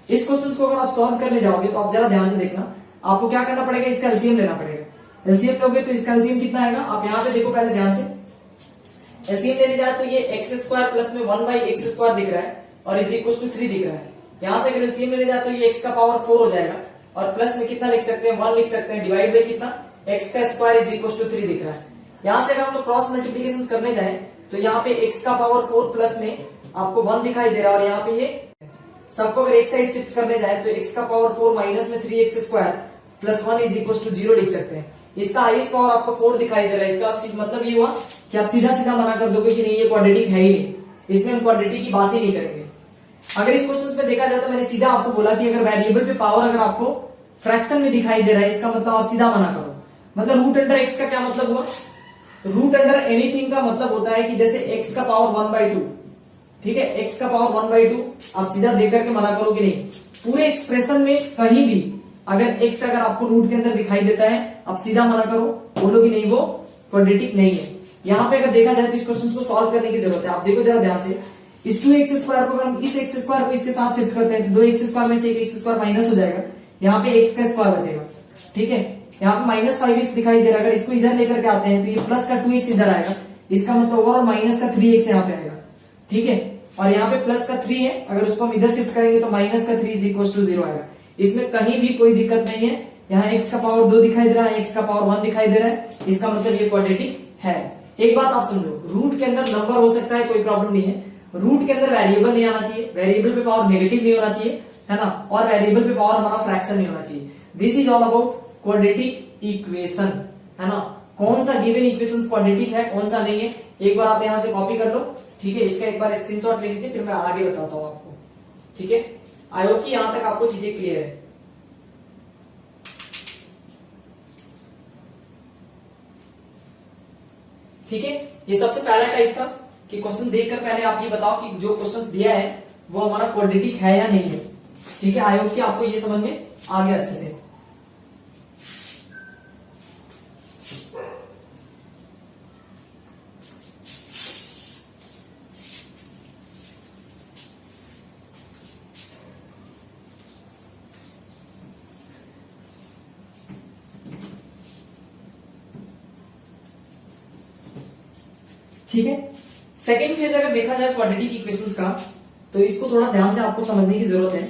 इस क्वेश्चन को अगर आप सॉल्व करने जाओगे तो आप जरा ध्यान से देखना, आपको क्या करना पड़ेगा, इसका एलसीएम लेना पड़ेगा। एलसीएम लोगे तो इसका एलसीएम कितना आएगा, आप यहाँ पे देखो पहले ध्यान से, एलसीएम लेने जाए तो ये एक्स स्क्वायर प्लस में 1 बाई एक्स स्क्वायर दिख रहा है और इज इक्वल टू 3 दिख रहा है। यहाँ से अगर एलसीएम लेने जाए तो ये एक्स का पावर 4 हो जाएगा और प्लस में कितना लिख सकते हैं, 1 लिख सकते हैं, डिवाइड बाई कितना, एक्स का स्क्वायर इज इक्वल टू 3 दिख रहा है। यहाँ से अगर हम लोग क्रॉस मल्टीप्लीकेशन करने जाए तो यहाँ पे एक्स का पावर 4 प्लस में आपको 1 दिखाई दे रहा है और यहाँ पे ये सबको अगर एक साइड शिफ्ट करने जाए तो एक्स का पावर 4 माइनस में 3x square plus 1 is equal to 0 लिख सकते हैं। इसका हाईएस्ट पावर आपको 4 दिखाई दे रहा है, इसका मतलब ये हुआ कि आप सीधा सीधा मना कर दोगे कि नहीं, ये क्वाड्रेटिक है ही नहीं, इसमें हम क्वाड्रेटिक की बात ही नहीं करेंगे। अगर इस क्वेश्चन में देखा जाए तो मैंने सीधा आपको बोला कि अगर वेरिएबल पे पावर अगर आपको फ्रैक्शन में दिखाई दे रहा है, इसका मतलब आप सीधा मना करो। मतलब रूट अंडर एक्स का क्या मतलब हुआ, रूट अंडर एनीथिंग का मतलब होता है कि जैसे एक्स का पावर 1/2, ठीक है, एक्स का पावर 1/2 आप सीधा देख करके मना करो कि नहीं। पूरे एक्सप्रेशन में कहीं भी अगर एक्स अगर आपको रूट के अंदर दिखाई देता है, आप सीधा मना करो, बोलो कि नहीं वो क्वाड्रेटिक नहीं है। यहाँ पे अगर देखा जाए तो इस क्वेश्चन को सॉल्व करने की जरूरत है। आप देखो जरा ध्यान से, इस 2x स्क्वायर को अगर हम इस x स्क्वायर को इसके साथ शिफ्ट करते हैं तो 2x स्क्वायर में से एक x स्क्वायर माइनस हो जाएगा, यहाँ पे x का स्क्वायर बचेगा। ठीक है, यहाँ पे माइनस 5x दिखाई दे रहा है, अगर इसको इधर लेकर के आते हैं तो ये प्लस का 2x इधर आएगा, इसका मतलब ओवरऑल माइनस का 3x यहाँ पे आएगा। ठीक है, और यहाँ पे प्लस का 3 है, अगर उसको हम इधर शिफ्ट करेंगे तो माइनस का 3 इज इक्वल टू 0 आएगा। इसमें कहीं भी कोई दिक्कत नहीं है। यहाँ x का पावर 2 दिखाई दे रहा है, x का पावर 1 दिखाई दे रहा है, इसका मतलब ये क्वाड्रेटिक है। एक बात आप समझो, रूट के अंदर नंबर हो सकता है, कोई प्रॉब्लम नहीं है, रूट के अंदर वेरिएबल नहीं आना चाहिए, वेरिएबल पे पावर नेगेटिव नहीं होना चाहिए, है ना, और वेरिएबल पे पावर हमारा फ्रैक्शन नहीं होना चाहिए। This is all about quadratic equation, है ना। कौन सा गिवन इक्वेशन क्वाड्रेटिक है, कौन सा नहीं है, एक बार आप यहाँ से कॉपी कर लो। ठीक है, इसका एक बार स्क्रीनशॉट ले लीजिए, फिर मैं आगे बताता हूँ आपको। ठीक है, आई होप कि यहां तक आपको चीजें क्लियर है। ठीक है, ये सबसे पहला टाइप था कि क्वेश्चन देखकर पहले आप ये बताओ कि जो क्वेश्चन दिया है वो हमारा क्वाड्रेटिक है या नहीं है। ठीक है, आई होप कि आपको ये समझ में आ गया अच्छे से। ठीक है। सेकेंड फेज अगर देखा जाए क्वाड्रेटिक इक्वेशंस का, तो इसको थोड़ा ध्यान से आपको समझने की जरूरत है।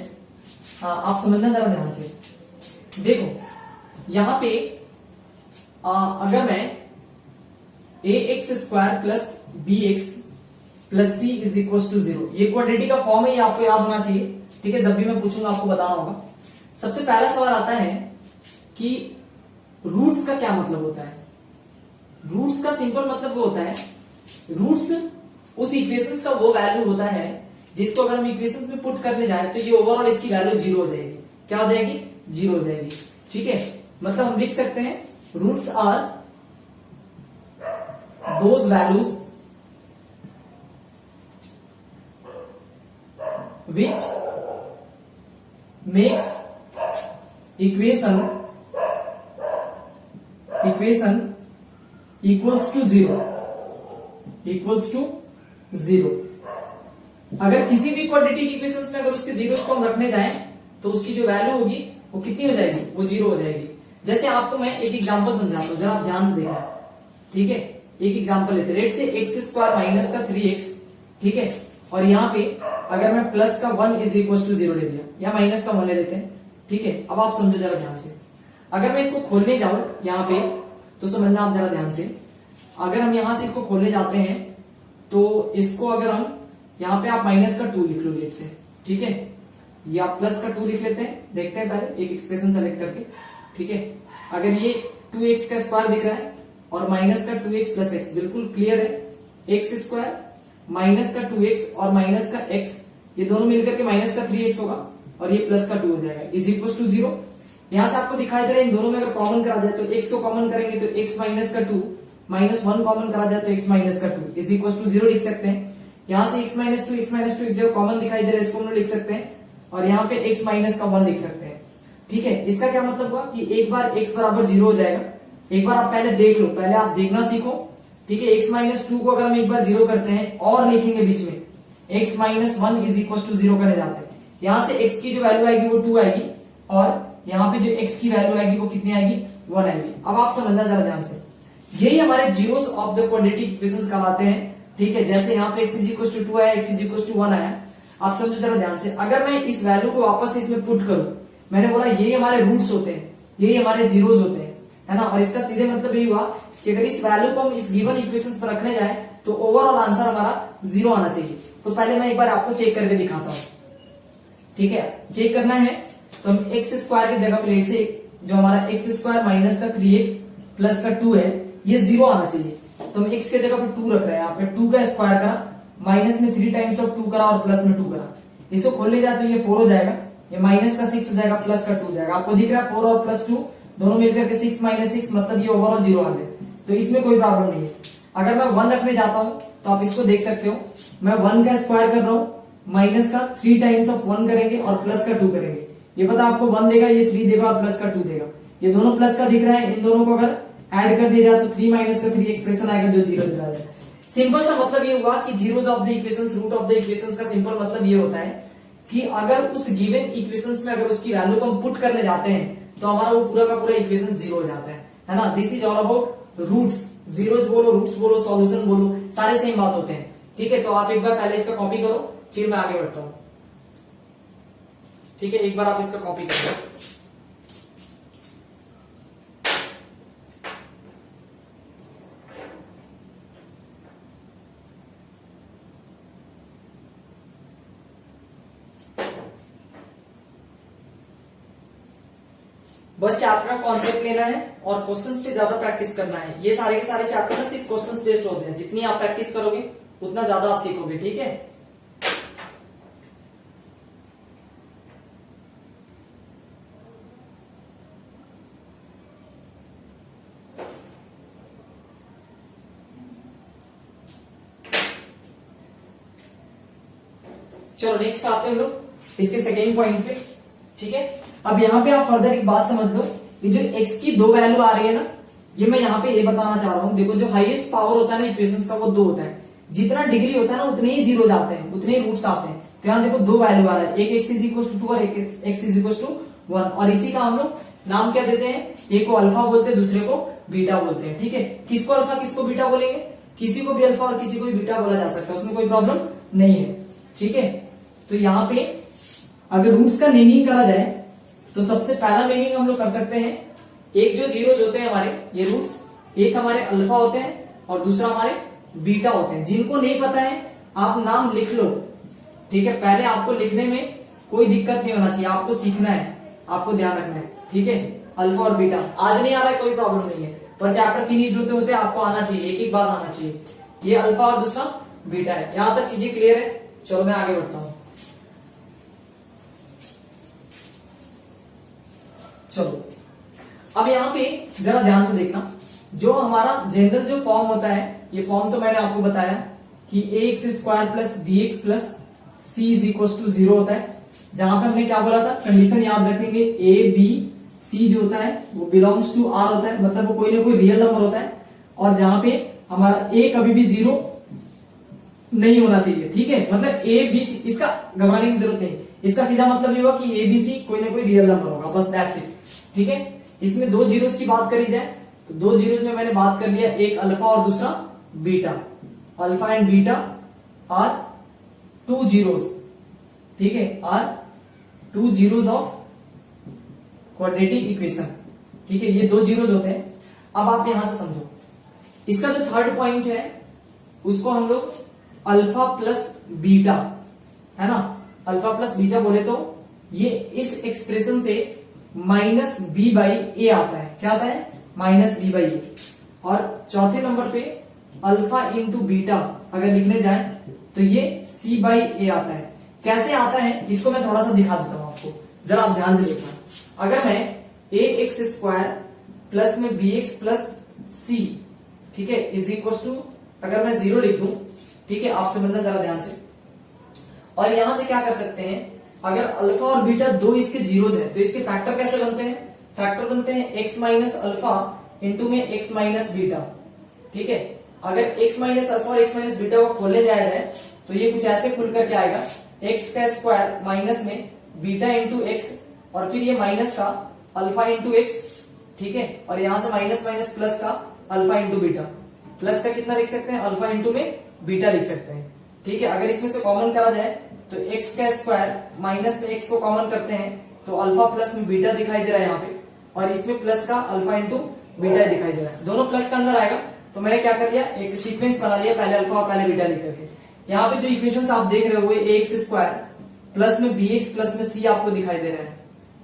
आप समझना जरा ध्यान से। देखो यहां पे अगर मैं ax² plus bx plus c is equal to 0, ये क्वाड्रेटिक का फॉर्म है, ये आपको याद होना चाहिए। ठीक है, जब भी मैं पूछूंगा आपको बताना होगा। सबसे पहला सवाल आता है कि रूट्स का क्या मतलब होता है। रूट्स का सिंपल मतलब वो होता है, रूट्स उस इक्वेशंस का वो वैल्यू होता है जिसको अगर हम इक्वेशंस में पुट करने जाए तो ये ओवरऑल इसकी वैल्यू 0 हो जाएगी। क्या हो जाएगी? 0 हो जाएगी। ठीक है, मतलब हम लिख सकते हैं roots are those values which makes equation equals to 0 अगर किसी भी क्वाड्रेटिक इक्वेशंस में अगर उसके जीरोस को हम रखने जाएं तो उसकी जो वैल्यू होगी वो कितनी हो जाएगी? वो 0 हो जाएगी। जैसे आपको मैं एक एग्जांपल समझाता हूं, जरा आप ध्यान से देखना। ठीक है, एक एग्जांपल लेते हैं। लेट से x² माइनस का 3x, ठीक है, और यहाँ पे अगर मैं प्लस का 1 इज इक्वल टू 0 ले लिया, या माइनस का 1 ले लेते हैं। ठीक है, अब आप समझो जरा ध्यान से। अगर मैं इसको खोलने जाऊं यहाँ पे, तो समझना आप जरा ध्यान से। अगर हम यहां से इसको खोलने जाते हैं तो इसको अगर हम यहाँ पे आप माइनस का 2 लिख लो लेट से, ठीक है, या प्लस का 2 लिख लेते हैं। देखते हैं पहले एक एक्सप्रेशन सेलेक्ट करके। ठीक है, अगर ये 2x का स्क्वायर दिख रहा है और माइनस का 2x प्लस x, बिल्कुल क्लियर है। x² माइनस का 2x और माइनस का x, ये दोनों मिलकर के माइनस का 3x होगा और ये प्लस का 2 हो जाएगा, इज इक्वल टू 0। यहां से आपको दिखाई दे रहा है इन दोनों में अगर कॉमन करा जाए तो x को कॉमन करेंगे तो x माइनस का 2 माइनस 1 कॉमन करा जाए तो x माइनस का 2 इज इक्वल टू 0 लिख सकते हैं। यहां से x माइनस 2 एक जगह कॉमन दिखाई दे रहा है, इसको हम लोग लिख सकते हैं, और यहाँ पे x माइनस का 1 लिख सकते हैं। ठीक है, इसका क्या मतलब हुआ कि एक बार x बराबर 0 हो जाएगा। एक बार आप पहले देख लो, पहले आप देखना सीखो। ठीक है, x माइनस 2 को अगर हम एक बार 0 करते हैं और लिखेंगे बीच में x minus 1 is equal to 0 करने जाते हैं, यहां से x की जो वैल्यू आएगी वो 2 आएगी और यहाँ पे जो x की वैल्यू आएगी वो कितनी आएगी? 1 आएगी। अब आप समझना जरा ध्यान से, यही हमारे zeros of the quadratic equations कहलाते हैं। ठीक है, जैसे यहाँ पे x इज इक्वल टू 2 आया, x इज इक्वल टू 1 आया। आप समझो जरा ध्यान से, अगर मैं इस वैल्यू को वापस इसमें पुट करूं, मैंने बोला यही हमारे रूट्स होते हैं, यही हमारे जीरोस होते हैं, है ना। और इसका सीधे मतलब यही हुआ कि अगर इस वैल्यू को हम इस गिवन इक्वेशंस पर रखने जाए तो ओवरऑल आंसर हमारा 0 आना चाहिए। तो पहले मैं एक बार आपको चेक करके दिखाता हूं। ठीक है, चेक करना है तो हम x² की जगह प्लेट से जो हमारा x² माइनस का 3x प्लस का 2 है, ये 0 आना चाहिए। तो हम x की जगह पर 2 रख रहे हैं, यहाँ पे 2 का स्क्वायर करा, माइनस में 3 टाइम्स ऑफ 2 करा और प्लस में 2 करा। इसको खोलने जाए तो ये 4 हो जाएगा, ये माइनस का 6 हो जाएगा, प्लस का 2 हो जाएगा। आपको दिख रहा है 4 और प्लस 2 दोनों मिलकर के 6 माइनस 6, मतलब ये ओवरऑल 0 आ गए। तो इसमें कोई प्रॉब्लम नहीं है। अगर मैं 1 रखने जाता हूं तो आप इसको देख सकते हो, मैं 1 का स्क्वायर कर रहा हूं, माइनस का 3 टाइम्स ऑफ 1 करेंगे और प्लस का 2 करेंगे। ये पता आपको 1 देगा, ये 3 देगा और प्लस का 2 देगा। ये दोनों प्लस का दिख रहा है, इन दोनों को अगर ऐड कर दिया जाए तो 3 माइनस का 3 एक्सप्रेशन आएगा जो 0 दिला जाए। सिंपल सा मतलब ये हुआ कि zeros of the equations, root of the equations का सिंपल मतलब ये होता है कि अगर उस गिवन इक्वेशंस में अगर उसकी वैल्यू को हम पुट करने जाते हैं तो हमारा वो पूरा का पूरा इक्वेशन 0 हो जाता है ना। This is all about roots. Zeros बोलो, रूट्स बोलो, सॉल्यूशन बोलो, सारे सेम बात होते हैं। ठीक है, तो आप एक बार पहले इसका कॉपी करो, फिर मैं आगे बढ़ता हूं। ठीक है, एक बार आप इसका कॉपी करो। बस चैप्टर का कॉन्सेप्ट लेना है और क्वेश्चंस पे ज्यादा प्रैक्टिस करना है। ये सारे के सारे चैप्टर ना सिर्फ क्वेश्चंस बेस्ड होते हैं, जितनी आप प्रैक्टिस करोगे उतना ज्यादा आप सीखोगे। ठीक है, चलो नेक्स्ट आते हैं लोग इसके सेकेंड पॉइंट पे। ठीक है, अब यहाँ पे आप फर्दर एक बात समझ लो, ये जो x की 2 वैल्यू आ रही है ना, ये मैं यहाँ पे ये बताना चाह रहा हूँ। देखो जो हाईएस्ट पावर होता है ना इक्वेशंस का वो 2 होता है। जितना डिग्री होता है ना उतने ही जीरो जाते हैं, उतने ही रूट्स आते हैं। तो यहाँ देखो 2 वैल्यू आ रहा है, एक x इज इक्वल टू 2 और एक x इज इक्वल टू 1, और इसी का हम लोग नाम क्या देते हैं, एक को अल्फा बोलते हैं, दूसरे को बीटा बोलते हैं। ठीक है, किसको अल्फा किसको बीटा बोलेंगे, किसी को भी अल्फा और किसी को भी बीटा बोला जा सकता है, उसमें कोई प्रॉब्लम नहीं है। ठीक है, तो यहाँ पे अगर रूट्स का नेमिंग करा जाए तो सबसे पहला नेमिंग हम लोग कर सकते हैं, एक जो जीरोज होते हैं हमारे ये रूट्स, एक हमारे अल्फा होते हैं और दूसरा हमारे बीटा होते हैं। जिनको नहीं पता है आप नाम लिख लो, ठीक है, पहले आपको लिखने में कोई दिक्कत नहीं होना चाहिए, आपको सीखना है, आपको ध्यान रखना है। ठीक है, अल्फा और बीटा आज नहीं आ रहा है कोई प्रॉब्लम नहीं है, पर चैप्टर फिनिश होते होते आपको आना चाहिए, एक एक बार आना चाहिए। ये अल्फा और दूसरा बीटा है। यहां तक चीजें क्लियर है? चलो मैं आगे बढ़ता हूं। चलो अब यहाँ पे जरा ध्यान से देखना, जो हमारा जनरल जो फॉर्म होता है, ये फॉर्म तो मैंने आपको बताया कि ax² plus bx plus c is equal to 0 होता है। जहां पे हमने क्या बोला था, कंडीशन याद रखेंगे, a b c जो होता है वो बिलोंग्स टू r होता है, मतलब वो कोई ना कोई रियल नंबर होता है। और जहां पे हमारा a कभी भी 0 नहीं होना चाहिए। ठीक है, मतलब a b c, इसका घबराने की जरूरत नहीं, इसका सीधा मतलब ये हुआ कि a b c कोई ना कोई रियल नंबर होगा, बस दैट्स इट। ठीक है, इसमें दो जीरोस की बात करी जाए तो दो जीरोस में मैंने बात कर लिया, एक अल्फा और दूसरा beta. Alpha and beta are two zeros, ठीक है, are two zeros of quadratic equation. ठीक है, ये दो जीरोस होते हैं। अब आप यहां से समझो, इसका जो थर्ड पॉइंट है उसको हम लोग अल्फा प्लस बीटा, है ना, अल्फा प्लस बीटा बोले तो ये इस एक्सप्रेशन से माइनस बी बाई ए आता है। क्या आता है? माइनस बी बाई ए। और चौथे नंबर पे अल्फा इंटू बीटा अगर लिखने जाए तो ये सी बाई ए आता है। कैसे आता है इसको मैं थोड़ा सा दिखा देता हूं आपको, जरा आप ध्यान से देखना। अगर मैं ए एक्स स्क्वायर प्लस में बी एक्स प्लस सी, ठीक है, इज इक्वल टू, अगर मैं 0 लिख दूं, ठीक है, आप समझना जरा ध्यान से। और यहां से क्या कर सकते हैं, अगर अल्फा और बीटा दो इसके जीरोज हैं तो इसके फैक्टर कैसे बनते हैं? फैक्टर बनते हैं एक्स माइनस अल्फा इंटू में एक्स माइनस बीटा। ठीक है, अगर एक्स माइनस अल्फा और एक्स माइनस बीटा को खोलने जाया जाए तो ये कुछ ऐसे खुल करके आएगा, एक्स का स्क्वायर माइनस में बीटा इंटू एक्स और फिर ये माइनस का अल्फा इंटू एक्स। ठीक है, और यहां से माइनस माइनस प्लस का अल्फा इंटू बीटा, प्लस का कितना लिख सकते हैं, अल्फा इंटू में बीटा लिख सकते हैं। ठीक है, अगर इसमें से कॉमन करा जाए तो x का स्क्वायर माइनस में x को कॉमन करते हैं तो अल्फा प्लस में बीटा दिखाई दे रहा है यहाँ पे, और इसमें प्लस का अल्फा इंटू बीटा दिखाई दे रहा है, दोनों प्लस का अंदर आएगा। तो मैंने क्या कर लिया, एक सीक्वेंस बना लिया, पहले अल्फा और पहले बीटा लिख करके। यहाँ पे जो इक्वेशन आप देख रहे हो ए एक्स स्क्वायर प्लस में बी एक्स प्लस में सी आपको दिखाई दे रहा है।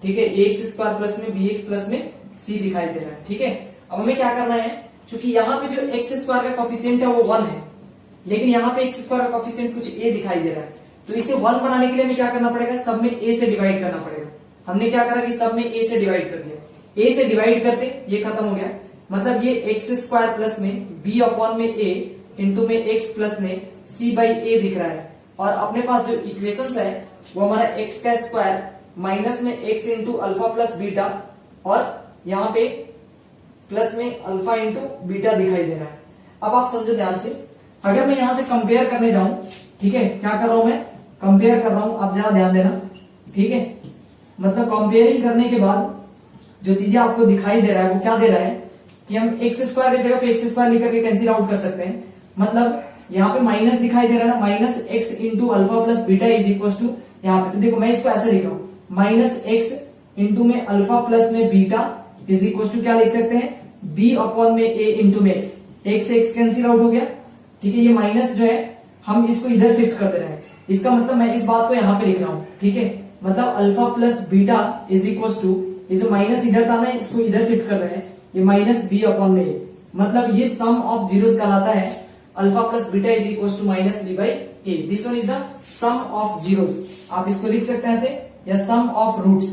ठीक है, ए एक्स स्क्वायर प्लस में बी एक्स प्लस में सी दिखाई दे रहा है। ठीक है, अब हमें क्या करना है, क्योंकि यहाँ पे जो एक्स स्क्वायर का कॉफिशिएंट है वो 1 है, लेकिन यहाँ पे एक्स स्क्वायर का कॉफिशिएंट कुछ ए दिखाई दे रहा है, तो इसे 1 बनाने के लिए हमें क्या करना पड़ेगा, सब में a से डिवाइड करना पड़ेगा। हमने क्या करा कि सब में a से डिवाइड कर दिया, a से डिवाइड करते ये खत्म हो गया, मतलब ये एक्स स्क्वायर प्लस में b अपॉन में a इंटू में x प्लस में c बाई a दिख रहा है। और अपने पास जो इक्वेशन है वो हमारा x का स्क्वायर माइनस में x into alpha plus beta और यहाँ पे प्लस में अल्फा इंटू बीटा दिखाई दे रहा है। अब आप समझो ध्यान से, अगर मैं यहां से कंपेयर करने जाऊं, ठीक है, क्या कर रहा हूं मैं, कंपेयर कर रहा हूं, आप जरा ध्यान देना। ठीक है, मतलब कंपेयरिंग करने के बाद जो चीजें आपको दिखाई दे रहा है वो क्या दे रहा है कि हम एक्स स्क्वायर की जगह पे एक्स स्क्वायर लेकर के कैंसिल आउट कर सकते हैं। मतलब यहाँ पे माइनस दिखाई दे रहा है ना, minus x into alpha plus beta is equal to, यहाँ पे तो देखो मैं इसको ऐसे लिख रहा हूँ, माइनस एक्स इंटू में अल्फा प्लस में बीटा इज इक्वल टू क्या लिख सकते हैं, बी अपॉन में ए इंटू में एक्स, एक्स से एक्स कैंसिल आउट हो गया। ठीक है, ये माइनस जो है हम इसको इधर शिफ्ट कर दे रहे हैं, इसका मतलब मैं इस बात को यहाँ पे लिख रहा हूँ। ठीक है, मतलब alpha plus beta is equal to, ये जो माइनस इधर था ना इसको इधर शिफ्ट कर रहे हैं, ये माइनस बी अपॉन में ए, मतलब ये सम ऑफ जीरोस कहलाता है। Alpha plus beta is equal to minus B by A, this one is the sum of zeros. आप इसको लिख सकते हैं ऐसे, या सम ऑफ रूट्स।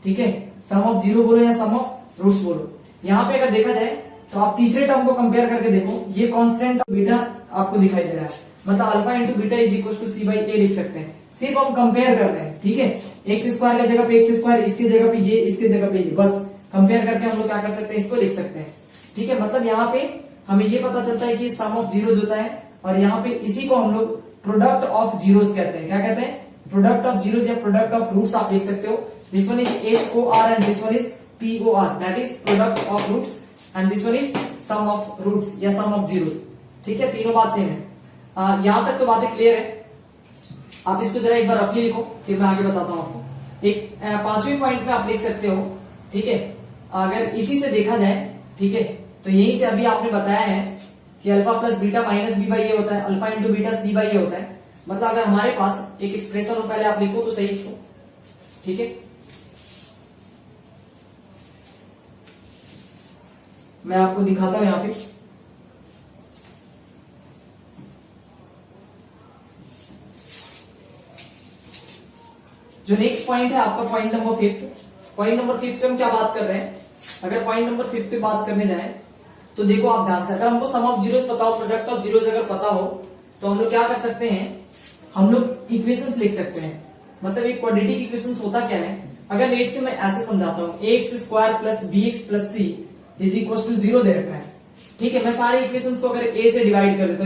ठीक है, सम ऑफ जीरो बोलो या सम ऑफ रूट्स बोलो। यहाँ पे अगर देखा जाए तो आप तीसरे टर्म को कंपेयर करके देखो, ये कांस्टेंट बीटा आपको दिखाई दे रहा है, मतलब alpha into beta is equal to c by a लिख सकते हैं, सिर्फ हम कंपेयर कर रहे हैं। ठीक है, एक्स स्क्वायर की जगह पे एक्स स्क्वायर, इसके जगह पे ये, इसके जगह पे ये, बस कंपेयर करके हम लोग क्या कर सकते हैं, इसको लिख सकते हैं। ठीक है, मतलब यहाँ पे हमें ये पता चलता है कि सम ऑफ जीरोस होता है, और यहाँ पे इसी को हम लोग प्रोडक्ट ऑफ जीरोस कहते हैं। क्या कहते हैं, प्रोडक्ट ऑफ जीरोस या प्रोडक्ट ऑफ रूट्स आप लिख सकते हो। This one is SOR and this one is POR, that is product of roots, and this one is sum of roots या सम ऑफ जीरोस। ठीक है, तीनों बात सेम है। यहां तक तो बातें क्लियर है। आप इसको जरा एक बार रफली लिखो, फिर मैं आगे बताता हूं आपको। एक 5वें पॉइंट में आप देख सकते हो, ठीक है, अगर इसी से देखा जाए, ठीक है, तो यहीं से अभी आपने बताया है कि alpha plus beta minus B by a होता है, alpha into beta c by a होता है। मतलब अगर हमारे पास एक एक्सप्रेशन हो, पहले आप लिखो तो सही इसको, ठीक है। मैं आपको दिखाता हूं यहां पे, जो नेक्स्ट पॉइंट है आपका पॉइंट नंबर 5। पॉइंट नंबर 5 पे हम क्या बात कर रहे हैं? अगर पॉइंट नंबर 5 पे बात करने जाए तो देखो आप ध्यान से, अगर हमको सम ऑफ जीरोस पता हो, प्रोडक्ट ऑफ जीरोस अगर पता हो, तो हम लोग क्या कर सकते हैं, हम लोग इक्वेशंस लिख सकते हैं। मतलब एक क्वाड्रेटिक इक्वेशंस होता क्या है, अगर लेट से मैं ऐसे समझाता हूं, ax square plus bx plus c is equal to 0 दे रखा है, ठीक है। मैं सारे इक्वेशंस को अगर a से डिवाइड कर देता हूं,